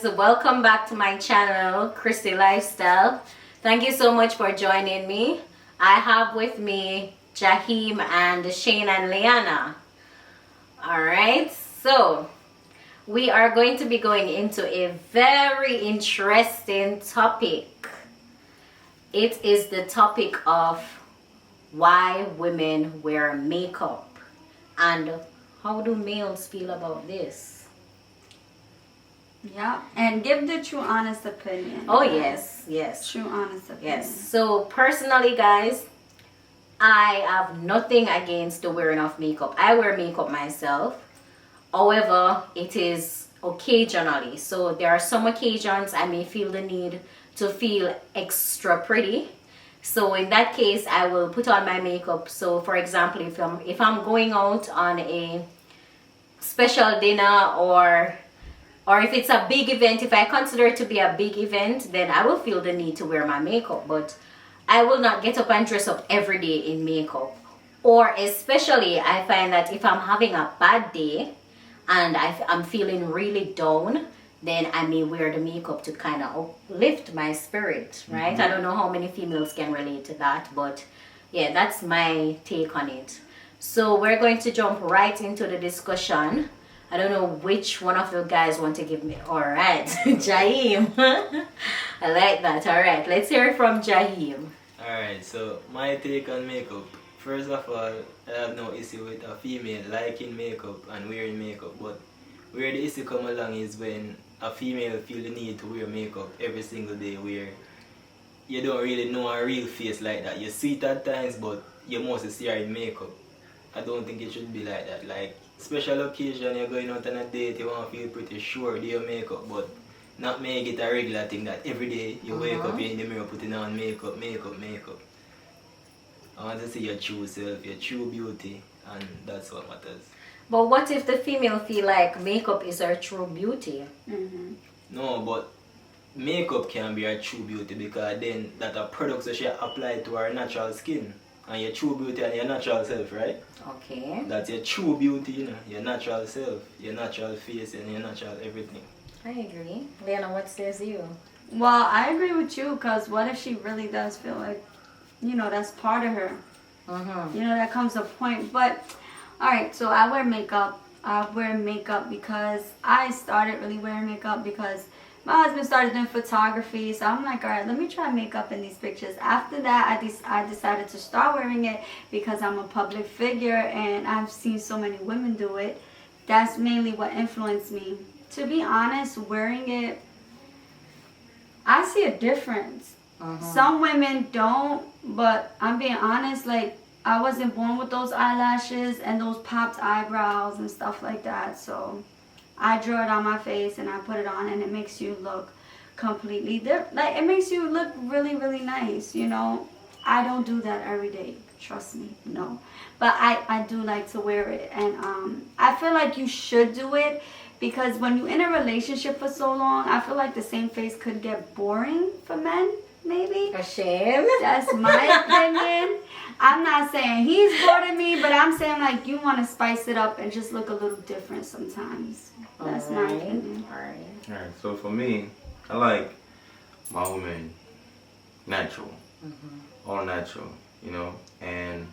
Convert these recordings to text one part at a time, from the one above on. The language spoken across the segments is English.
So welcome back to my channel, Chrissy Lifestyle. Thank you so much for joining me. I have with me Jaheem and Shane and Liana. Alright, so we are going to be going into a very interesting topic. It is the topic of why women wear makeup and how do males feel about this. Yeah, and give the true honest opinion. Oh yes. True honest opinion. Yes. So personally, guys, I have nothing against the wearing of makeup. I wear makeup myself. However, it is occasionally. So there are some occasions I may feel the need to feel extra pretty. So in that case, I will put on my makeup. So for example, if I'm going out on a special dinner or if it's a big event, if I consider it to be a big event, then I will feel the need to wear my makeup. But I will not get up and dress up every day in makeup. Or especially, I find that if I'm having a bad day and I'm feeling really down, then I may wear the makeup to kind of uplift my spirit, right? Mm-hmm. I don't know how many females can relate to that, but yeah, that's my take on it. So we're going to jump right into the discussion. I don't know which one of the guys want to give me. All right, Jaheem. I like that. All right, let's hear it from Jaheem. Alright, so my take on makeup. First of all, I have no issue with a female liking makeup and wearing makeup, but where the issue come along is when a female feel the need to wear makeup every single day, where you don't really know her real face like that. You see it at times, but you mostly see her in makeup. I don't think it should be like that. Like, special occasion, you're going out on a date, you want to feel pretty sure, do your makeup, but not make it a regular thing that every day you wake up, you're in the mirror putting on makeup. I want to see your true self, your true beauty, and that's what matters. But what if the female feel like makeup is her true beauty? Mm-hmm. No, but makeup can be her true beauty because then that a product that she apply to her natural skin. And your true beauty and your natural self, right? Okay. That's your true beauty, you know, your natural self, your natural face and your natural everything. I agree. Liana, what says you? Well, I agree with you, because what if she really does feel like, that's part of her? Mm-hmm. That comes a point. But, alright, so I wear makeup. I wear makeup because I started really wearing makeup because my husband started doing photography, so I'm like, all right, let me try makeup in these pictures. After that, I decided to start wearing it because I'm a public figure and I've seen so many women do it. That's mainly what influenced me. To be honest, wearing it, I see a difference. Some women don't, but I'm being honest, like, I wasn't born with those eyelashes and those popped eyebrows and stuff like that, so I draw it on my face and I put it on and it makes you look completely different. Like, it makes you look really, really nice, I don't do that every day. Trust me, no. But I do like to wear it. And I feel like you should do it because when you're in a relationship for so long, I feel like the same face could get boring for men, maybe. A shame. That's my opinion. I'm not saying he's bored of me, but I'm saying like you want to spice it up and just look a little different sometimes. That's my opinion. Alright. So for me, I like my woman natural, all natural, and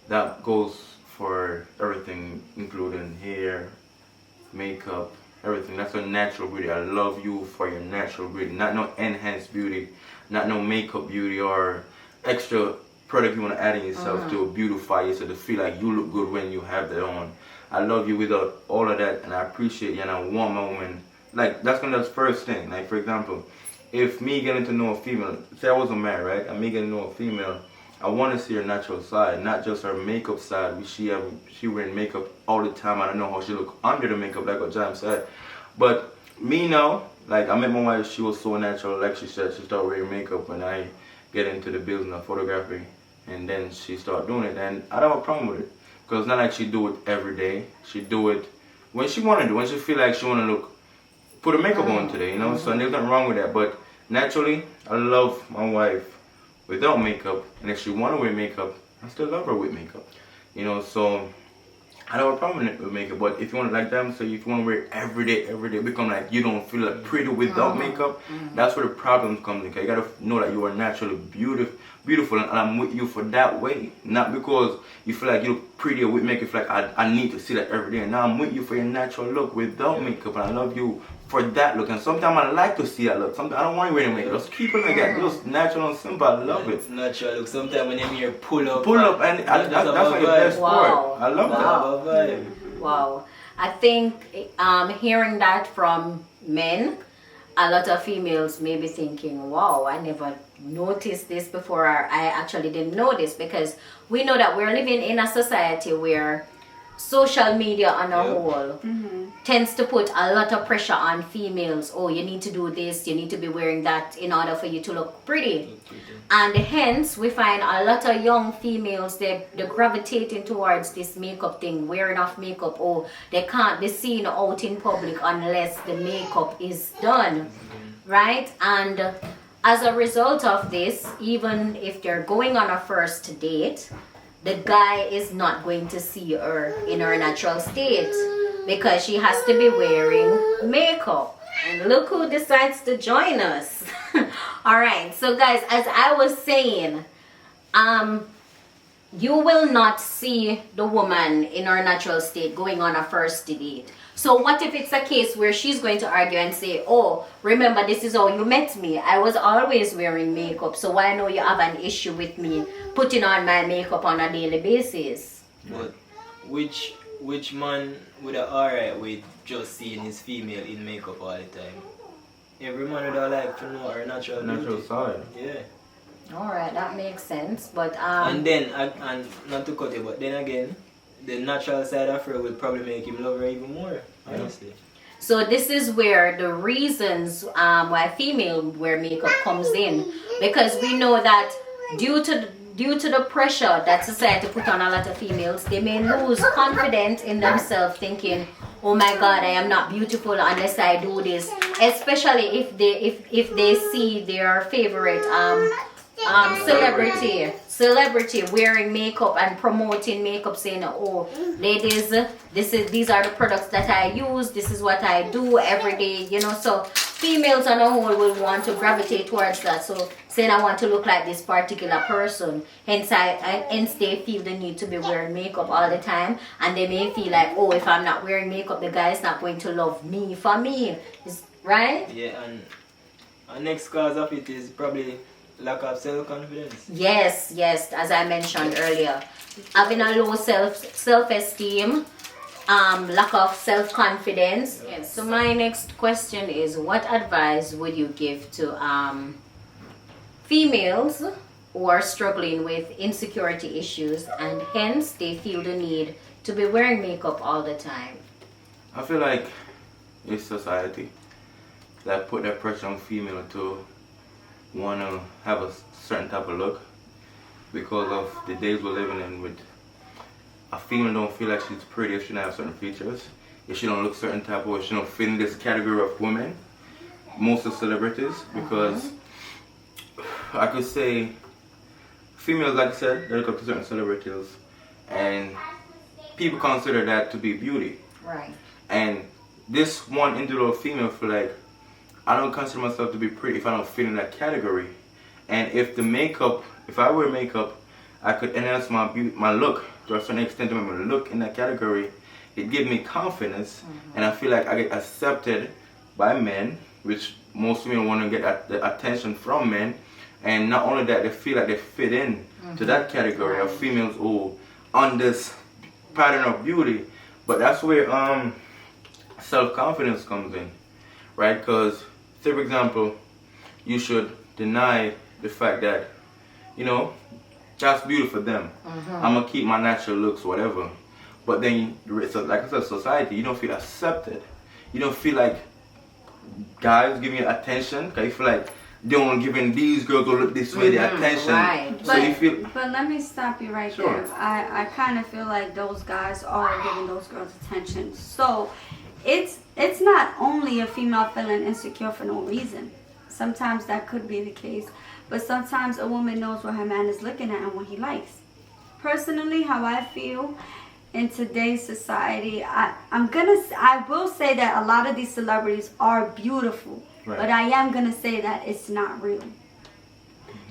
that goes for everything, including hair, makeup, everything. That's a natural beauty. I love you for your natural beauty, not no enhanced beauty, not no makeup beauty or extra product you want to add in yourself to beautify yourself, to feel like you look good when you have that on. I love you without all of that, and I appreciate you, and I want my woman. Like, that's gonna be the first thing. Like, for example, if me getting to know a female, say I wasn't married, right? And me getting to know a female, I want to see her natural side, not just her makeup side. She wearing makeup all the time. I don't know how she look under the makeup, like what Jam said. But me now, like, I met my wife, she was so natural. Like she said, she started wearing makeup when I get into the business of photography, and then she started doing it, and I don't have a problem with it. Because it's not like she do it every day. She do it when she want to do it. When she feel like she want to put her makeup on today, So there's nothing wrong with that. But naturally, I love my wife without makeup. And if she want to wear makeup, I still love her with makeup. So I don't have a problem with makeup, but if you want to, like them, so if you want to wear it every day, become like you don't feel like pretty without makeup, that's where the problem comes in. 'Cause you gotta know that you are naturally beautiful, and I'm with you for that way, not because you feel like you look prettier with makeup. You feel like I need to see that every day. Now I'm with you for your natural look without makeup, and I love you for that look. And sometimes I like to see that look. Sometimes I don't want you wearing makeup. Just keep it like that. Just natural and simple. I love it. It's natural look. Sometimes when you hear pull up, and that's like the best part. I love that. Wow. I think hearing that from men, a lot of females may be thinking, wow, I never noticed this before, or I actually didn't know this, because we know that we're living in a society where social media on a whole tends to put a lot of pressure on females. Oh, you need to do this, you need to be wearing that in order for you to look pretty. And hence we find a lot of young females, they're gravitating towards this makeup thing, wearing off makeup. Oh, they can't be seen out in public unless the makeup is done, right? And as a result of this, even if they're going on a first date, the guy is not going to see her in her natural state because she has to be wearing makeup. And look who decides to join us. All right, so guys, as I was saying, you will not see the woman in her natural state going on a first date. So what if it's a case where she's going to argue and say, oh, remember, this is how you met me. I was always wearing makeup, so why now you have an issue with me putting on my makeup on a daily basis? But which man would have alright with just seeing his female in makeup all the time? Every man would have like to know her natural beauty. Side. Yeah. Alright, that makes sense. But and then and not to cut it, but then again, the natural side of her will probably make him love her even more, honestly. So this is where the reasons why female wear makeup comes in, because we know that due to the pressure that society put on a lot of females, they may lose confidence in themselves, thinking, oh my God, I am not beautiful unless I do this. Especially if they see their favorite celebrity wearing makeup and promoting makeup, saying, oh ladies, these are the products that I use, this is what I do every day, you know. So females on a whole will want to gravitate towards that, so saying I want to look like this particular person, hence they feel the need to be wearing makeup all the time, and they may feel like, oh, if I'm not wearing makeup, the guy is not going to love me for me, right? Yeah, and our next cause of it is probably lack of self-confidence. Yes, as I mentioned earlier, having a low self-esteem, lack of self-confidence. Yes. So my next question is, what advice would you give to females who are struggling with insecurity issues and hence they feel the need to be wearing makeup all the time? I feel like it's society that put that pressure on female to want to have a certain type of look because of the days we're living in, with a female don't feel like she's pretty if she don't have certain features, if she don't look certain type of way, she don't fit in this category of women, most of celebrities, because I could say females, like I said, they look up to certain celebrities and people consider that to be beauty. Right. And this one individual female feel like, I don't consider myself to be pretty if I don't fit in that category. And if I wear makeup, I could enhance my look to a certain extent to make me look in that category. It gives me confidence, and I feel like I get accepted by men, which most women want to get the attention from men. And not only that, they feel like they fit in to that category of females who on this pattern of beauty. But that's where self-confidence comes in, right? Because, say for example, you should deny the fact that, you know, that's beautiful for them. I'm gonna keep my natural looks, whatever. But then, like I said, society, you don't feel accepted. You don't feel like guys giving you attention, because you feel like they don't giving these girls who look this way the attention. Right. So you feel. But let me stop you right there. I kind of feel like those guys are giving those girls attention. So it's not only a female feeling insecure for no reason. Sometimes that could be the case, but sometimes a woman knows what her man is looking at and what he likes. Personally, how I feel, in today's society, I will say that a lot of these celebrities are beautiful, Right. but I am gonna say that it's not real.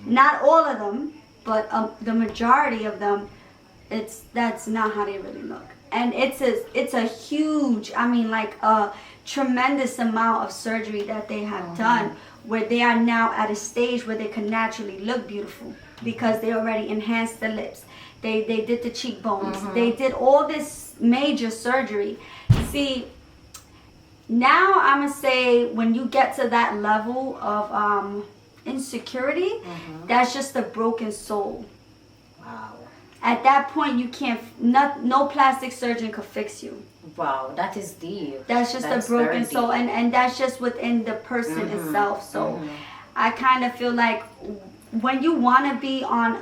Not all of them, but the majority of them, that's not how they really look. And it's a huge, I mean, like a tremendous amount of surgery that they have done, where they are now at a stage where they can naturally look beautiful because they already enhanced the lips. They did the cheekbones. They did all this major surgery. See, now I'm gonna say when you get to that level of insecurity, that's just a broken soul. Wow. At that point, you can't. No plastic surgeon could fix you. Wow, that is deep. That's just a very broken deep. soul, and that's just within the person itself. So, I kind of feel like when you want to be on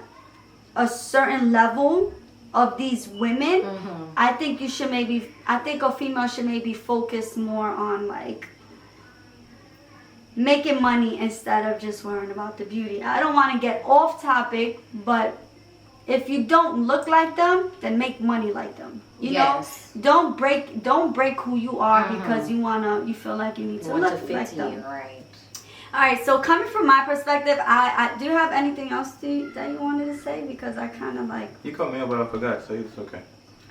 a certain level of these women, I think you should maybe. I think a female should maybe focus more on like making money instead of just worrying about the beauty. I don't want to get off topic, but if you don't look like them, then make money like them. You Yes. know, don't break who you are because you feel like you need to Want to look fit like in, them. right? All right, so coming from my perspective, I do you have anything else that you wanted to say? Because I kind of like. You caught me up, but I forgot, so it's okay.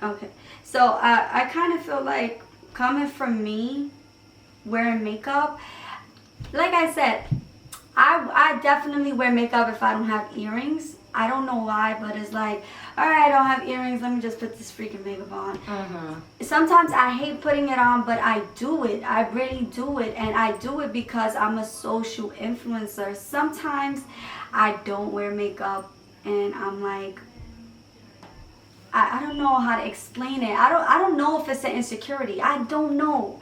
Okay, so I kind of feel like coming from me, wearing makeup, like I said, I definitely wear makeup if I don't have earrings. I don't know why, but it's like, all right, I don't have earrings. Let me just put this freaking makeup on. Sometimes I hate putting it on, but I do it. I really do it. And I do it because I'm a social influencer. Sometimes I don't wear makeup and I'm like, I don't know how to explain it. I don't know if it's an insecurity. I don't know.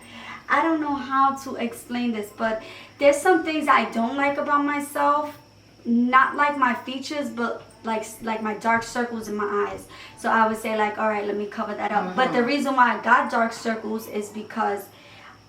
I don't know how to explain this, but there's some things I don't like about myself. Not like my features, but like my dark circles in my eyes. So I would say like, all right, let me cover that up. But the reason why I got dark circles is because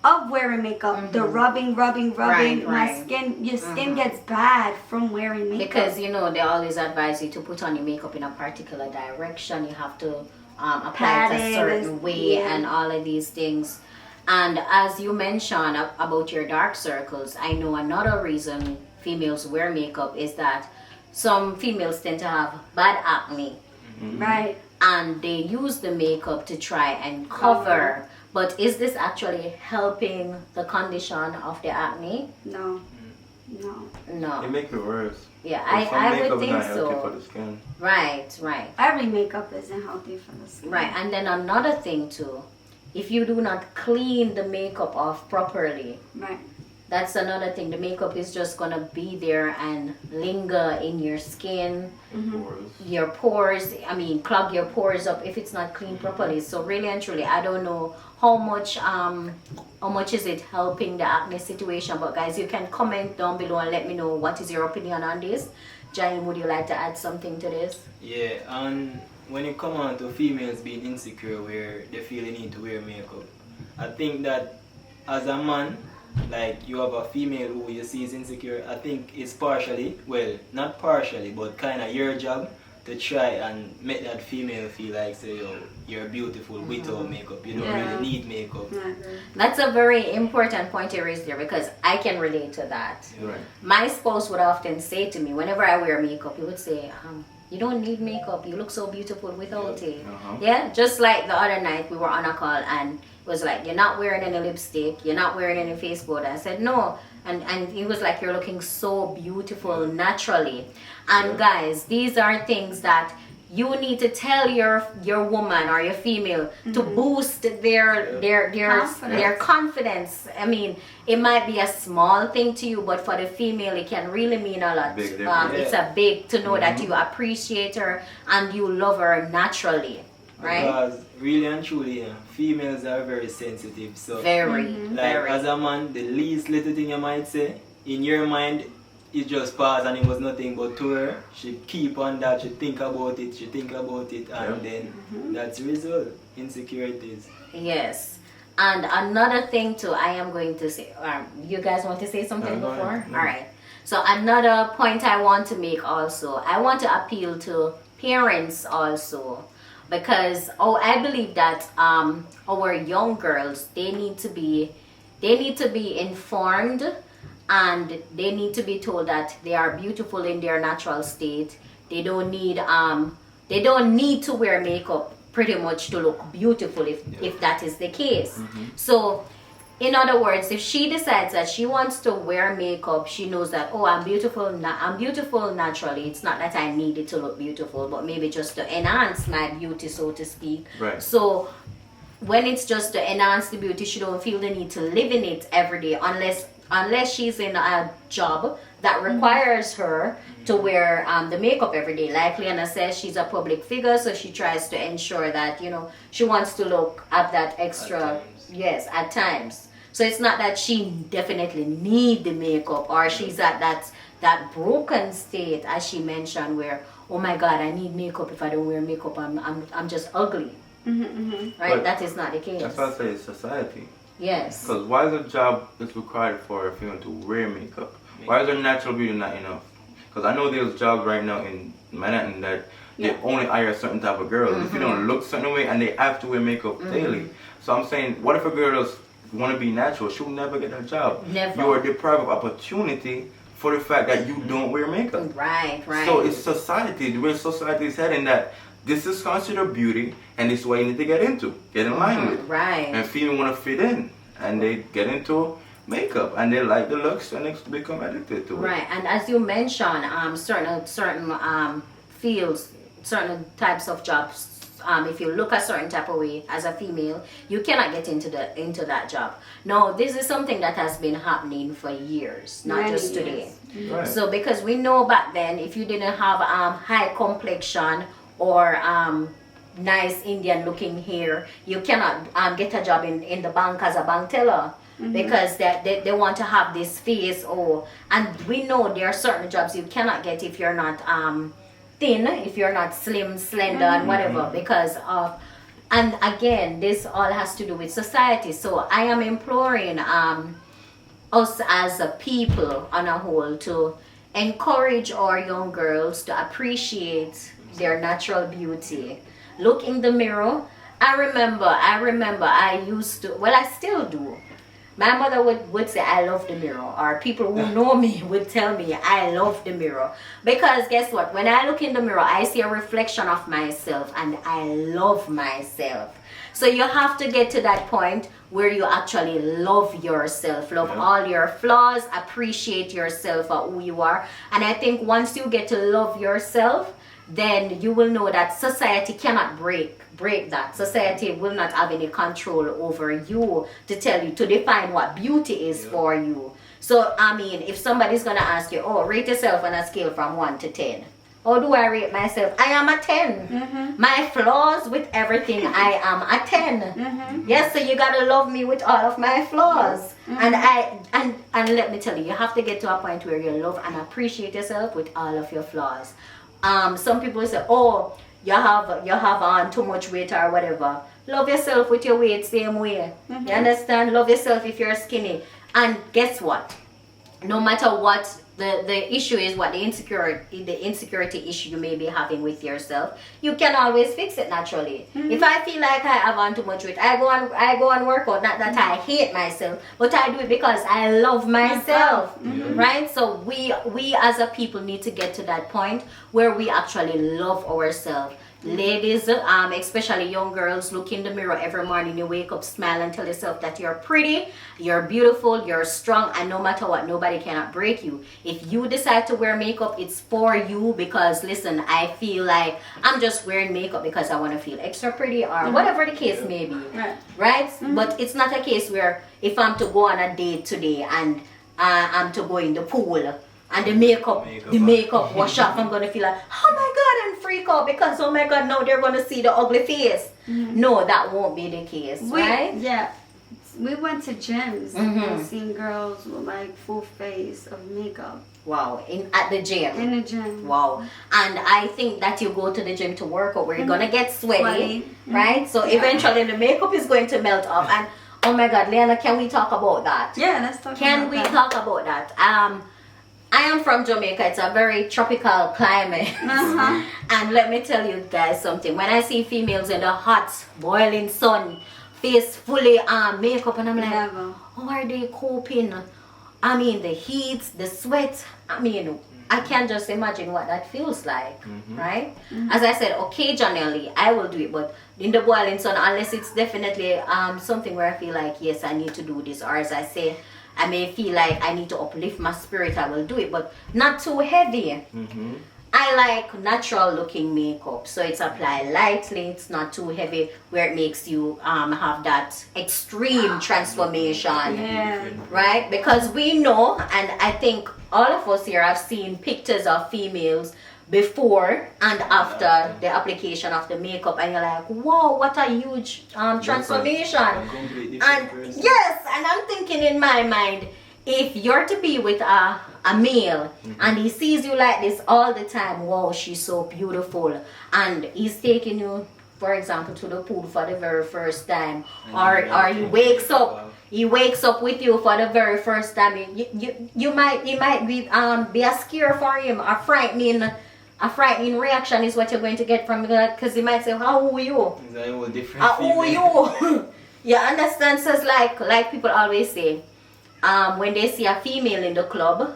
of wearing makeup. The rubbing, Right, my right. skin, your skin gets bad from wearing makeup. Because you know they always advise you to put on your makeup in a particular direction. You have to apply it a Pat it, certain way yeah. and all of these things. And as you mentioned about your dark circles, I know another reason females wear makeup is that some females tend to have bad acne, Right. and they use the makeup to try and cover. But is this actually helping the condition of the acne? No. No. It makes it worse. Yeah, But some I makeup would is think not healthy for so. the skin. Right. Every makeup isn't healthy for the skin. Right, and then another thing too, if you do not clean the makeup off properly, Right. that's another thing. The makeup is just gonna be there and linger in your skin, Pores. your pores. I mean, clog your pores up if it's not cleaned properly. So really and truly, I don't know how much is it helping the acne situation. But guys, you can comment down below and let me know what is your opinion on this. Jaime, would you like to add something to this? Yeah, and when it comes on to females being insecure where they feel they need to wear makeup, I think that as a man, like you have a female who you see is insecure, I think it's partially, well, not partially, but kind of your job to try and make that female feel like, say, yo, you're beautiful without makeup. You don't Yeah. really need makeup. Right. That's a very important point you raised there because I can relate to that. Right. My spouse would often say to me, whenever I wear makeup, he would say, you don't need makeup. You look so beautiful without it. Yeah, just like the other night we were on a call and it was like, you're not wearing any lipstick. You're not wearing any face powder. I said, no. And he was like, you're looking so beautiful naturally. And guys, these are things that you need to tell your woman or your female to boost their confidence. I mean, it might be a small thing to you, but for the female, it can really mean a lot. Big difference. It's a big to know that you appreciate her and you love her naturally, right? Because really and truly, females are very sensitive. So Very, like very. as a man, the least little thing you might say, in your mind, it just passed and it was nothing, but to her, she keep on that, she think about it, and then that's the result, insecurities. Yes. And another thing too, I am going to say, you guys want to say something No, go before? ahead. No. All right. So another point I want to make also, I want to appeal to parents also. because I believe that our young girls, they need to be informed, and they need to be told that they are beautiful in their natural state. They don't need to wear makeup pretty much to look beautiful, if that is the case. So in other words, if she decides that she wants to wear makeup, she knows that, oh, I'm beautiful naturally. It's not that I need it to look beautiful, but maybe just to enhance my beauty, so to speak. Right. So when it's just to enhance the beauty, she don't feel the need to live in it every day, unless she's in a job that requires her to wear the makeup every day. Like Liana says, she's a public figure, so she tries to ensure that, she wants to look at that extra. At times. Yes, at times. So it's not that she definitely need the makeup, or she's at that broken state, as she mentioned, where, oh my God, I need makeup. If I don't wear makeup, I'm just ugly. Right? But that is not the case. That's why I say it's society. Yes. Because why is a job that's required for a female to wear makeup? Why is her natural beauty not enough? Because I know there's jobs right now in Manhattan that they only hire a certain type of girls. If you don't look certain way, and they have to wear makeup daily. So I'm saying, what if a girl does want to be natural? She'll never get that job. Never. You are deprived of opportunity for the fact that you don't wear makeup. Right. So it's society, the way society is heading, that this is considered beauty, and this is what you need to get in line with. Right. And females want to fit in, and they get into makeup, and they like the looks, and they become addicted to it. Right. And as you mentioned, certain fields, certain types of jobs, if you look a certain type of way as a female, you cannot get into that job. No, this is something that has been happening for years, not Many just today. years. Right. So because we know back then, if you didn't have high complexion or nice Indian looking hair, you cannot get a job in the bank as a bank teller. Because they want to have this face. And we know there are certain jobs you cannot get if you're not thin, if you're not slim, slender, and whatever, because of, and again, this all has to do with society. So I am imploring us as a people on a whole to encourage our young girls to appreciate their natural beauty. Look in the mirror. I remember I used to, well, I still do. My mother would say, I love the mirror. Or people who know me would tell me, I love the mirror. Because guess what? When I look in the mirror, I see a reflection of myself, and I love myself. So you have to get to that point where you actually love yourself. Love all your flaws. Appreciate yourself for who you are. And I think once you get to love yourself, then you will know that society cannot break that. Society will not have any control over you to tell you, to define what beauty is for you. So, I mean, if somebody's going to ask you, rate yourself on a scale from 1 to 10. How do I rate myself? I am a 10. My flaws with everything, I am a 10. Yes, so you got to love me with all of my flaws. And let me tell you, you have to get to a point where you love and appreciate yourself with all of your flaws. Some people say, you have on too much weight or whatever. Love yourself with your weight same way. You understand? Love yourself if you're skinny. And guess what? No matter what the issue is, what the insecurity issue you may be having with yourself, you can always fix it naturally. If I feel like I have on too much weight, I go and work out. Not that I hate myself, but I do it because I love myself. Right? So we as a people need to get to that point where we actually love ourselves. Ladies, especially young girls, look in the mirror every morning. You wake up, smile, and tell yourself that you're pretty, you're beautiful, you're strong, and no matter what, nobody cannot break you. If you decide to wear makeup, it's for you, because listen, I feel like I'm just wearing makeup because I want to feel extra pretty, or whatever the case may be. Right? But it's not a case where if I'm to go on a date today and I'm to go in the pool, and the makeup wash off, I'm going to feel like, oh my God, and freak out because, oh my God, now they're going to see the ugly face. No, that won't be the case, right? Yeah. We went to gyms and seen girls with like full face of makeup. Wow, at the gym. In the gym. Wow. And I think that you go to the gym to work out where you're going to get sweaty, right? So eventually the makeup is going to melt off. And oh my God, Liana, can we talk about that? Yeah, let's talk about that. Can we talk about that? I am from Jamaica. It's a very tropical climate. Uh-huh. And let me tell you guys something. When I see females in the hot, boiling sun, face fully makeup, and I'm like, Never. how are they coping? I mean, the heat, the sweat. I mean, I can't just imagine what that feels like, right? As I said, occasionally I will do it, but in the boiling sun, unless it's definitely something where I feel like, yes, I need to do this, or as I say, I may feel like I need to uplift my spirit, I will do it, but not too heavy. I like natural looking makeup, so it's applied lightly, it's not too heavy, where it makes you have that extreme transformation. Yeah. Right? Because we know, and I think all of us here have seen pictures of females before and after the application of the makeup, and you're like, whoa, what a huge transformation. A completely different And person. yes, and I'm thinking in my mind, if you're to be with a male and he sees you like this all the time, wow, she's so beautiful, and he's taking you, for example, to the pool for the very first time, or he wakes up. He wakes up with you for the very first time. You might be a scare for him, a frightening reaction is what you're going to get from him, because he might say, how are you? It's a whole different Who are female. you? You understand? So it's like people always say, when they see a female in the club,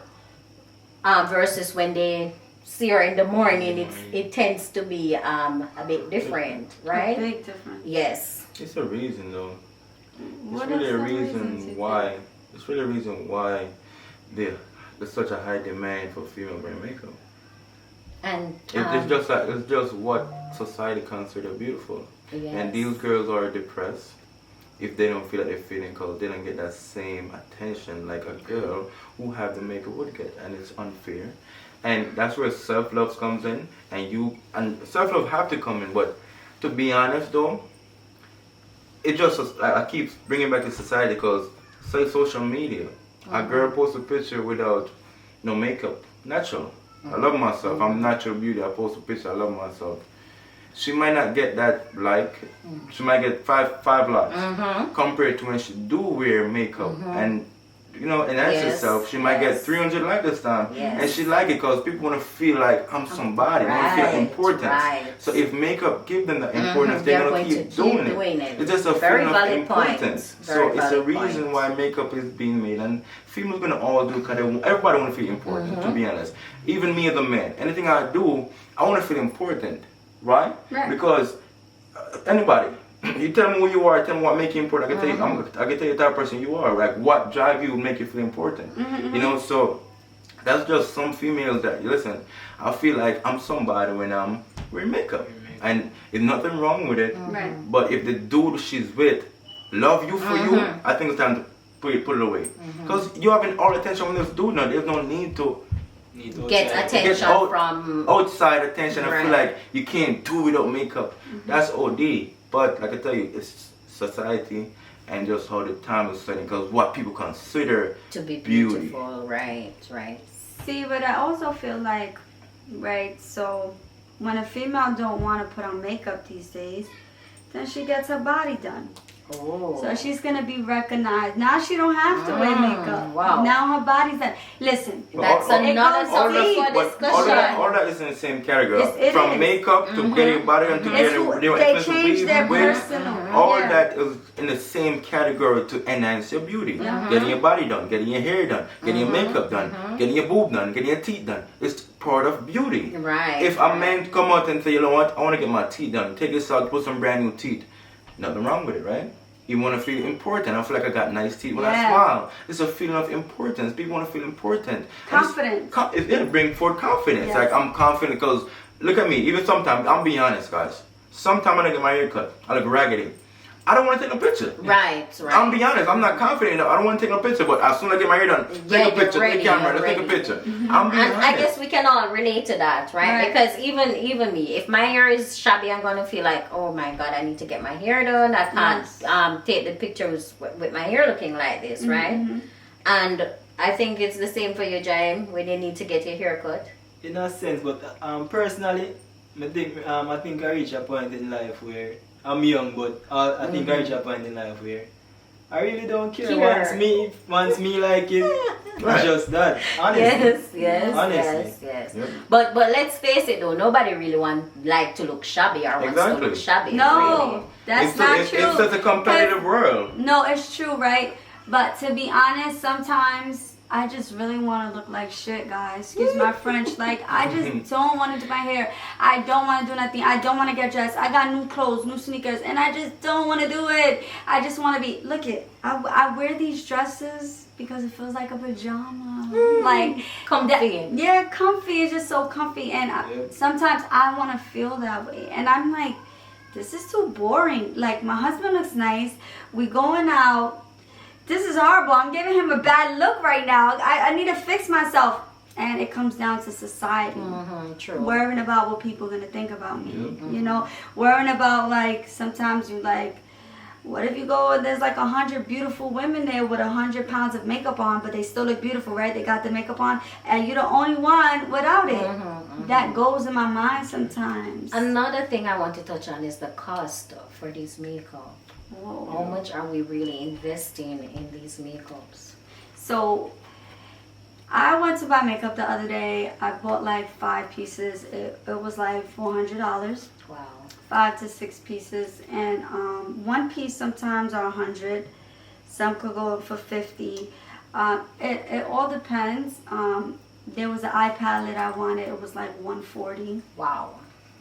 versus when they see her in the morning, it tends to be a bit different, right? A big difference. Yes. It's a reason though. What It's really are a some reasons reason you why. It's really a reason why there's such a high demand for female wearing makeup. And It's just what society considers beautiful. yes. And these girls are depressed if they don't feel like they're feeling, because they don't get that same attention like a girl who have the makeup would get, and it's unfair. And that's where self-love comes in, and self-love have to come in. But to be honest though, it just, I keep bringing back to society, because say social media, a girl posts a picture without no makeup, natural. I love myself. I'm natural beauty. I post a picture. I love myself. She might not get that like. She might get five likes compared to when she do wear makeup and enhance Yes. herself. She might get Yes. 300 likes this time, Yes. and she like it because people want to feel like I'm somebody. They want to Right, feel importance. right. So if makeup give them the importance, they're gonna keep doing it. It's just a Very feeling of valid point. importance. Very So it's a valid reason point. why makeup is being made, and females gonna all do because everybody want to feel important. To be honest, even me as a man, anything I do, I want to feel important, right? Right. Because anybody, you tell me who you are, tell me what make you important. I can tell you, I can tell you the type of person you are. Like what drive you, make you feel important. So that's just some females that listen. I feel like I'm somebody when I'm wearing makeup, and there's nothing wrong with it. Right. But if the dude she's with love you for you, I think it's time to put it away. Because you having all attention from this dude now. There's no need to Get attention out- from outside attention. I Right. feel like you can't do without makeup. That's OD. But like I tell you, it's society and just how the time is setting. Because what people consider to be beauty. beautiful, right? See, but I also feel like, right, so when a female don't want to put on makeup these days, then she gets her body done. Oh, So she's going to be recognized. Now she don't have to wear makeup. wow. Now her body's done. Listen, that's all- another all subject that- for But discussion. all that is in the same category. It From is. makeup to getting your body done to it's getting who, your they expensive change weave, their wigs, personal. all yeah. that is in the same category to enhance your beauty. Getting your body done, getting your hair done, getting your makeup done, getting your boob done, getting your teeth done. It's part of beauty. Right. If a man come out and say, you know what, I want to get my teeth done, take this out, put some brand new teeth, nothing wrong with it, right? You want to feel important. I feel like I got nice teeth when I Yeah. smile. It's a feeling of importance. People want to feel important. Confidence. It'll bring forth confidence. Yes. Like I'm confident because look at me. Even sometimes, I'm being honest, guys. Sometimes when I get my hair cut, I look raggedy. I don't want to take no picture. Right. I'm being honest. I'm not confident enough. I don't want to take no picture. But as soon as I get my hair done, Yeah, take a you're picture. ready, Take the camera. you're Let's take a ready. picture. I'm being And honest. I guess we can all relate to that, right? Right. Because even me, if my hair is shabby, I'm gonna feel like, oh my god, I need to get my hair done. I can't Yes. take the pictures with my hair looking like this, right? And I think it's the same for you, Jaime, when you need to get your hair cut. In a sense, but personally, I think I reach a point in life where I'm young, but I think I reach a point in life where I really don't care. Care. Once me like it, Right. just that. Honestly. Yes, Honestly. yes. Yep. But let's face it though, nobody really like to look shabby or wants to Exactly. look shabby. No, really. that's it's not it's, true. It's such a competitive world. No, it's true, right? But to be honest, sometimes I just really want to look like shit, guys. Excuse my French. Like, I just don't want to do my hair. I don't want to do nothing. I don't want to get dressed. I got new clothes, new sneakers, and I just don't want to do it. I just want to be, look it, I wear these dresses because it feels like a pajama. Like, Comfy. yeah, comfy. It's just so comfy. And Yep. sometimes I want to feel that way. And I'm like, this is too boring. Like, my husband looks nice. We going out. This is horrible. I'm giving him a bad look right now. I need to fix myself. And it comes down to society. True. Worrying about what people are going to think about me. You know, worrying about, like, sometimes you like, what if you go and there's like 100 beautiful women there with 100 pounds of makeup on, but they still look beautiful, right? They got the makeup on, and you're the only one without it. That goes in my mind sometimes. Another thing I want to touch on is the cost for these makeup. Whoa. How much are we really investing in these makeups? So I went to buy makeup the other day. I bought like 5 pieces. It was like $400. Wow. 5 to 6 pieces, and one piece sometimes are 100. Some could go up for 50. It all depends. There was an eye palette I wanted. It was like 140, Wow.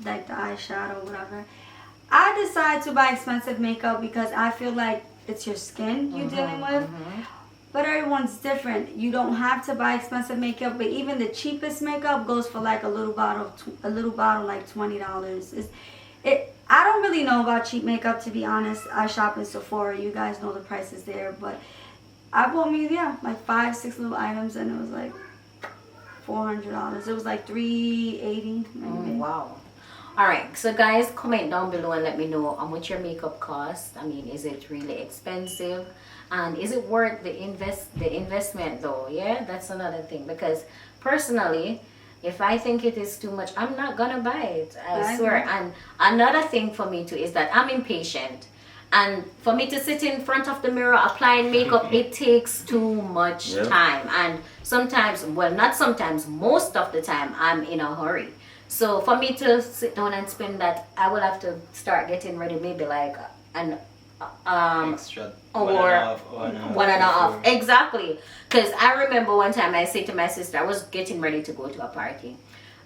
like the eyeshadow, whatever. I decided to buy expensive makeup because I feel like it's your skin you're dealing with. But everyone's different. You don't have to buy expensive makeup, but even the cheapest makeup goes for like a little bottle like $20. I don't really know about cheap makeup, to be honest. I shop in Sephora. You guys know the prices there, but I bought me like 5-6 little items, and it was like $400. It was like $380 maybe. Wow. All right, so guys, comment down below and let me know how much your makeup costs. I mean, is it really expensive, and is it worth the investment though? Yeah, that's another thing, because personally, if I think it is too much, I'm not gonna buy it. I swear. agree. And another thing for me too is that I'm impatient, and for me to sit in front of the mirror applying makeup, it takes too much time. And sometimes, well, not sometimes, most of the time, I'm in a hurry. So for me to sit down and spend that, I will have to start getting ready maybe like an Extra or one and a half. Exactly. Because I remember one time I said to my sister, I was getting ready to go to a party,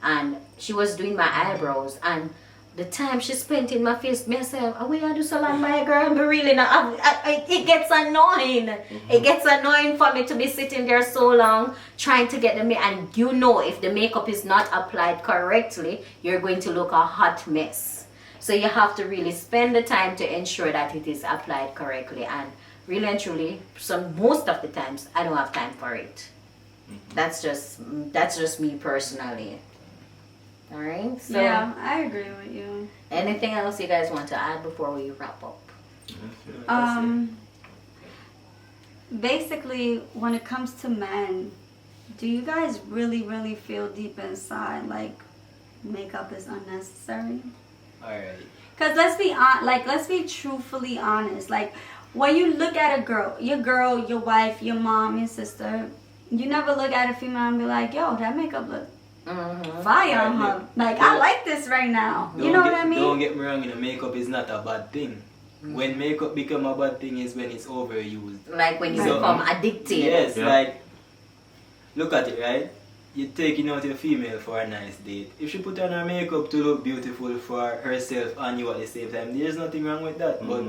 and she was doing my eyebrows, and the time she spent in my face, me say, "Are we gonna do salon, my girl?" But really, it gets annoying. It gets annoying for me to be sitting there so long trying to get the makeup. And you know, if the makeup is not applied correctly, you're going to look a hot mess. So you have to really spend the time to ensure that it is applied correctly. And really and truly, most of the times, I don't have time for it. That's just me personally. All right. So Yeah, I agree with you. anything else you guys want to add before we wrap up? Basically, when it comes to men, do you guys really feel deep inside like makeup is unnecessary? Alright. Because let's be truthfully honest. Like, when you look at a girl, your wife, your mom, your sister, you never look at a female and be like, yo, that makeup look fire on her. Like, I like this right now. You know what I mean? Don't get me wrong, makeup is not a bad thing. When makeup become a bad thing is when it's overused. Like when you become addicted. Yes, Yeah. like, look at it, right? You're taking out your female for a nice date. If she put on her makeup to look beautiful for herself and you at the same time, there's nothing wrong with that. But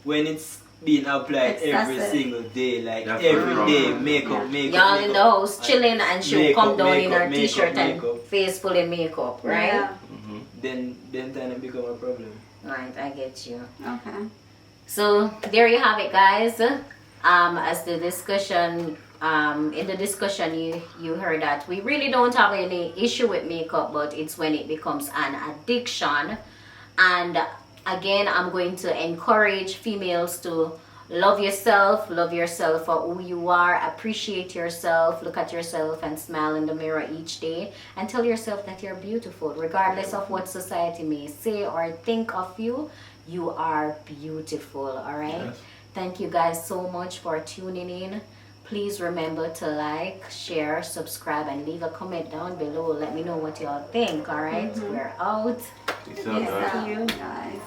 when it's being applied every Excessive. single day, like That's every the day, problem. makeup, makeup. Y'all in the makeup. house chilling, and she'll Makeup, come down in her makeup, t-shirt makeup. and face full of makeup, right? Yeah. Then time it become a problem. Right, I get you. Okay. So there you have it, guys. As the discussion, in the discussion, you heard that we really don't have any issue with makeup, but it's when it becomes an addiction. And again, I'm going to encourage females to love yourself for who you are, appreciate yourself, look at yourself and smile in the mirror each day, and tell yourself that you're beautiful, regardless of what society may say or think of you. You are beautiful. All right. Yes. Thank you guys so much for tuning in. Please remember to like, share, subscribe, and leave a comment down below. Let me know what y'all think. All right, we're out. Peace out, guys. Peace out, guys.